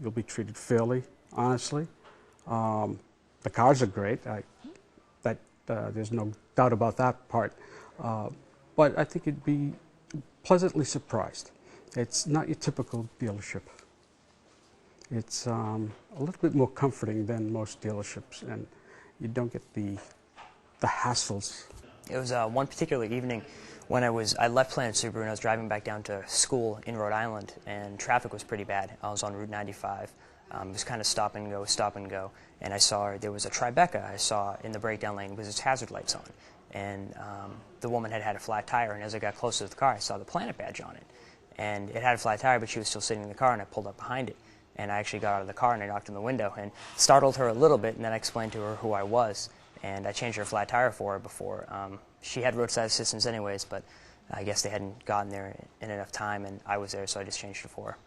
you'll be treated fairly, honestly. The cars are great. There's no doubt about that part. But I think you'd be pleasantly surprised. It's not your typical dealership. It's a little bit more comforting than most dealerships, and you don't get the hassles. It was one particular evening when I left Planet Subaru and I was driving back down to school in Rhode Island, and traffic was pretty bad. I was on Route 95. It was kind of stop and go, and I saw there was a Tribeca I saw in the breakdown lane with its hazard lights on, and the woman had a flat tire, and as I got closer to the car I saw the Planet badge on it, and it had a flat tire, but she was still sitting in the car, and I pulled up behind it, and I actually got out of the car and I knocked on the window and startled her a little bit, and then I explained to her who I was, and I changed her flat tire for her before. She had roadside assistance anyways, but I guess they hadn't gotten there in enough time, and I was there, so I just changed it for her.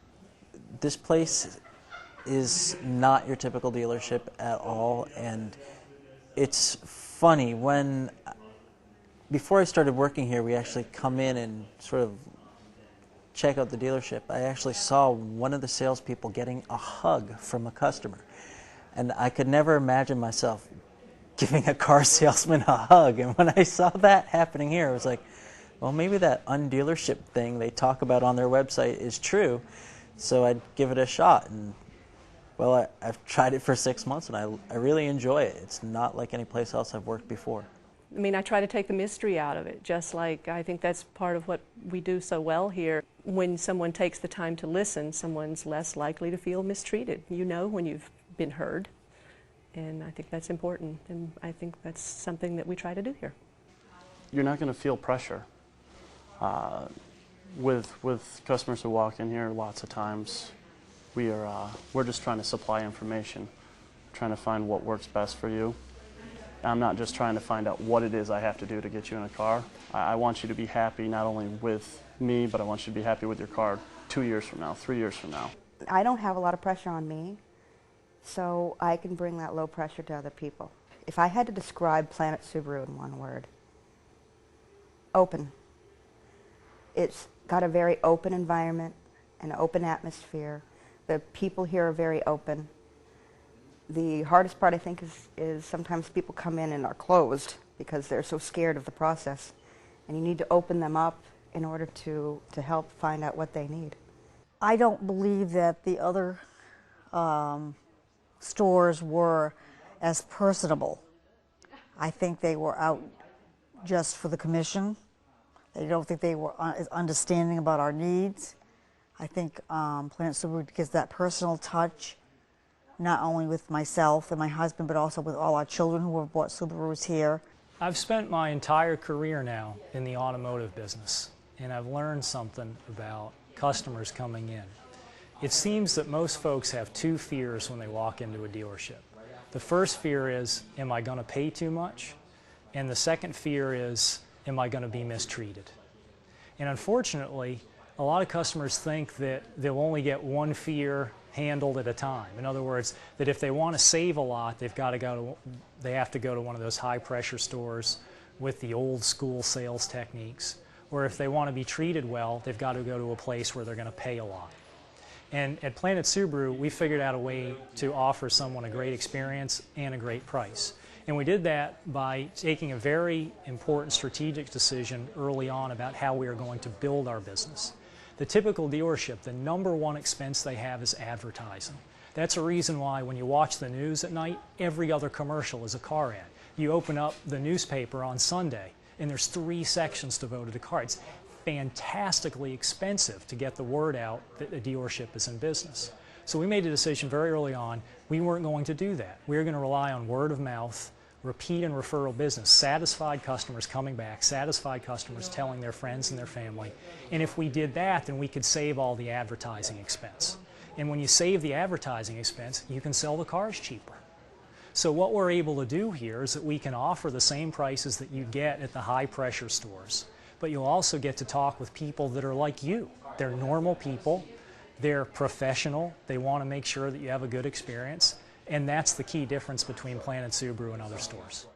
This place is not your typical dealership at all, and it's funny. Before I started working here, we actually come in and sort of check out the dealership. I actually saw one of the salespeople getting a hug from a customer, and I could never imagine myself giving a car salesman a hug. And when I saw that happening here, I was like, well, maybe that undealership thing they talk about on their website is true, so I'd give it a shot. And well, I've tried it for 6 months, and I really enjoy it. It's not like any place else I've worked before. I mean, I try to take the mystery out of it, just like I think that's part of what we do so well here. When someone takes the time to listen, someone's less likely to feel mistreated. You know when you've been heard, and I think that's important, and I think that's something that we try to do here. You're not going to feel pressure. With customers who walk in here, lots of times we're just trying to supply information, trying to find what works best for you. I'm not just trying to find out what it is I have to do to get you in a car. I want you to be happy not only with me, but I want you to be happy with your car 2 years from now, 3 years from now. I don't have a lot of pressure on me, so I can bring that low pressure to other people. If I had to describe Planet Subaru in one word, open. It's got a very open environment, an open atmosphere. The people here are very open. The hardest part, I think, is sometimes people come in and are closed because they're so scared of the process. And you need to open them up in order to help find out what they need. I don't believe that the other stores were as personable. I think they were out just for the commission. I don't think they were as understanding about our needs. I think Planet Subaru gives that personal touch, not only with myself and my husband, but also with all our children who have bought Subarus here. I've spent my entire career now in the automotive business, and I've learned something about customers coming in. It seems that most folks have two fears when they walk into a dealership. The first fear is, am I going to pay too much? And the second fear is, am I going to be mistreated? And unfortunately, a lot of customers think that they'll only get one fear handled at a time. In other words, that if they want to save a lot, they have to go to one of those high-pressure stores with the old-school sales techniques. Or if they want to be treated well, they've got to go to a place where they're going to pay a lot. And at Planet Subaru, we figured out a way to offer someone a great experience and a great price. And we did that by taking a very important strategic decision early on about how we are going to build our business. The typical dealership, the #1 expense they have is advertising. That's a reason why when you watch the news at night, every other commercial is a car ad. You open up the newspaper on Sunday, and there's 3 sections devoted to cars. It's fantastically expensive to get the word out that a dealership is in business. So we made a decision very early on, we weren't going to do that. We were going to rely on word of mouth, repeat and referral business, satisfied customers coming back, satisfied customers telling their friends and their family. And if we did that, then we could save all the advertising expense. And when you save the advertising expense, you can sell the cars cheaper. So what we're able to do here is that we can offer the same prices that you get at the high-pressure stores, but you'll also get to talk with people that are like you. They're normal people, they're professional, they want to make sure that you have a good experience, and that's the key difference between Planet Subaru and other stores.